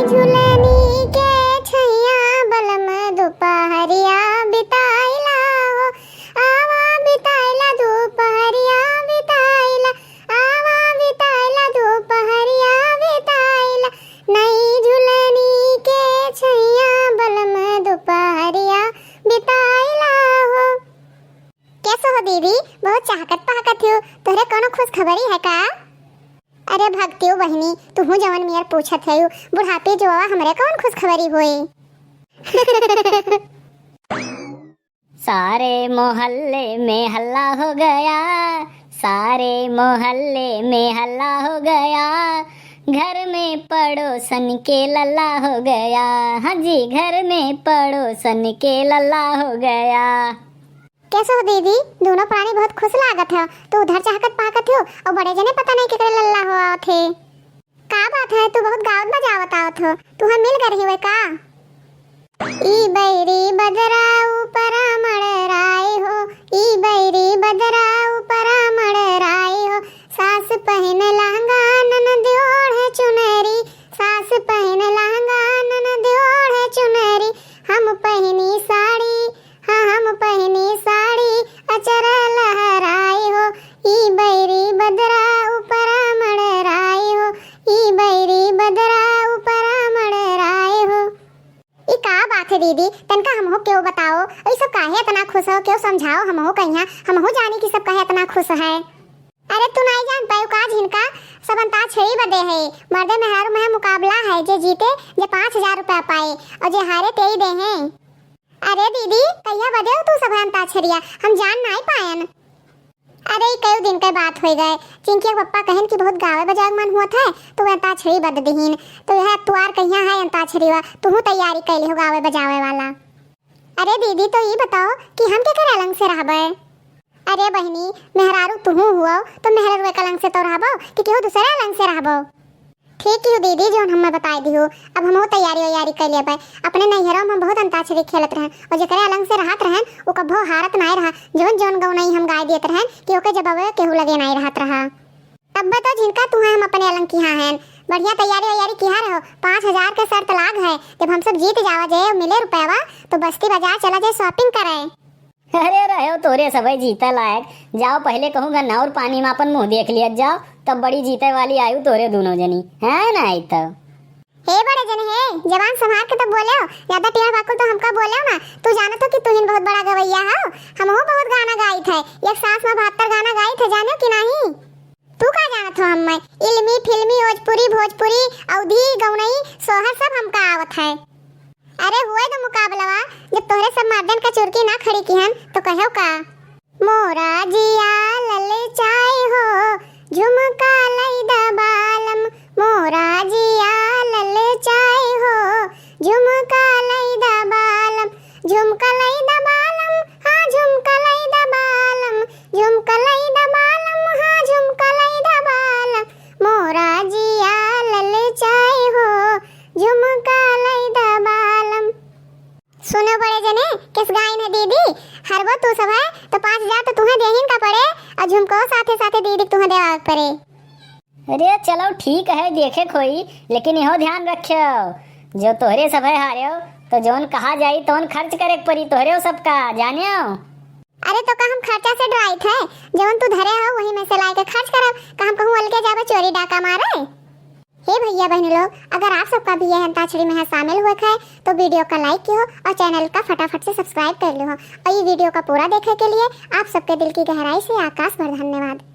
झुलनी के छैया बलम दोपहरिया बिताइला हो आवा बिताइला दोपहरिया बिताइला आवा बिताइला दोपहरिया बिताइला नई झुलनी के छैया बलम दोपहरिया बिताइला हो। कैसे हो दीदी? बहुत चाहकत पहकत हो, तोहरे कोनो खुश खबरी है का? अरे भक्ति हो बहनी, तू जवन मियर पूछत है बुढ़ापे जो हमरे कौन खुश खबरी होई। सारे मोहल्ले में हल्ला हो गया, सारे मोहल्ले में हल्ला हो गया, घर में पड़ोसन के लल्ला हो गया। हाँ जी, घर में पड़ोसन के लल्ला हो गया। कैसे हो दीदी? दोनों प्राणी बहुत खुश लागत है। तू उधर चाहकत पाकत हो और बड़े जने पता नहीं केकरे लल्ला हुआ थे। का बात है? तू बहुत गावत बजावत आवत हो। तू हम मिल कर ही हुए का? ई बैरी बदरा ऊपर मड़राए हो, ई बैरी बदरा ऊपर मड़राए हो, सास पहन लहंगा ननद ओढ़े चुनरी, सास पहन लहंगा ननद ओढ़े चुनरी, हम पहनी साड़ी, हाँ हम पहनी साड़ी अचर लहराए हो, ई बैरी बदरा ऊपर मड़राए हो, ई बैरी बदरा ऊपर मड़राए हो। ई का बात है दीदी? तनका हमहो क्यों बताओ? ई सब काहे इतना खुश हो? क्यों समझाओ हमहो कहिया, हमहो जानी कि सब काहे इतना खुश है। अरे तू नहीं जान पायो का झिनका? सब अंताक्षरी बदे है, मर्दे मेहरारू में मुकाबला है, जे जीते जे 5000 रुपया पाए और जे हारे ते ही दे हैं। अरे दीदी कहिया बदे हो तू सब अंताक्षरिया? हम जान नहीं पायन। अरे कई दिन के बात हो गए, चिंकी के पापा कहन कि बहुत गावे बजाए मन हुआ था तो अंताक्षरी बद दहीन, तो यह तुआर कहिया है अंताक्षरीवा, तू तैयारी कैली हो गावे बजावे वाला। अरे दीदी तो ये बताओ कि हम के करे अलंग से रहबे? अरे बहनी मेहरारू तू हुआ तो मेहरारू एक अलंग से तो रहबो कि केहू दूसरे अलंग से रहबो? ठीक है दीदी जो हमें बताई दी हो। अब हम तैयारी कर लिया पाए। अपने नैहरों में बहुत अंताक्षरी खेलत रहन और जकरे अलंग से रहत रहन वो कभो हारत नहीं रहा, जोन जोन गौ नहीं हम गाय देत रहन कि ओके जब अवे केहू लगे नहीं रहत रहा। अब बता झिनका तू है हम अपने अलंग की हैं बढ़िया तैयारी किया रहो। 5000 के शर्त लाग है, जब हम सब जीत जावा जाए और मिले रुपयावा तो बस्ती बाजार चला जाए शॉपिंग करे। अरे रहो तोरे सबे जीता लायक, जाओ पहले कहूँगा नौर पानी में अपन मुँह देख लिया जाओ, तब बड़ी जीते वाली आयु तोरे दोनों जनी है ना। तो हे बड़े जन हे जवान संभाल के तो बोले हो, ज्यादा टिया बाकुल तो हमका बोले हो ना। तू जानो तो कि तू बहुत बड़ा गवैया हो, हम बहुत गाना गाई थे, एक सास में 72 गाना गाई थे, जानो कि नहीं? तू का जानत हो? हम इल्मी फिल्मी ओजपुरी भोजपुरी अवधी गौनई सोहर सब हमका आवत है। अरे हुए तो मुकाबला जब तोहरे सब मर्दन का चुरकी ना खड़ी की हन तो कहो का मोरा जिया ललचाए हो झुमका लईदा बालम, मोरा जिया ललचाए हो झुमका लईदा बालम, झुमका लईदा बालम हाँ झुमका लईदा बालम, झुमका लईदा बालम हाँ झुमका लईदा बालम, मोरा जिया ललचाए हो झुमका लईदा बालम। सुनो बड़े जने किस गाय ने दीदी हरबो तू सब है तो 5000 तो तुम्हें देहिन का पड़े और झुमको साथे साथे दीदी तुम्हें देवा पड़े। अरे चलो ठीक है देखे कोई, लेकिन यहो ध्यान रखियो जो तोहरे सब है हारे हो तो जोन कहा जाई तोन खर्च करे परी तोहरे सबका जानियो। अरे तो का हम खर्चा से डराई थे, जवन तू धरे हो वही में से ला के खर्च करब, का हम कहूं अलगे जाबे चोरी डाका मारे। हे भैया बहन लोग, अगर आप सबका भी यह अंताक्षरी में शामिल हुआ है तो वीडियो का लाइक कियो और चैनल का फटाफट से सब्सक्राइब कर लो और ये वीडियो का पूरा देखने के लिए आप सबके दिल की गहराई से आकाश भर धन्यवाद।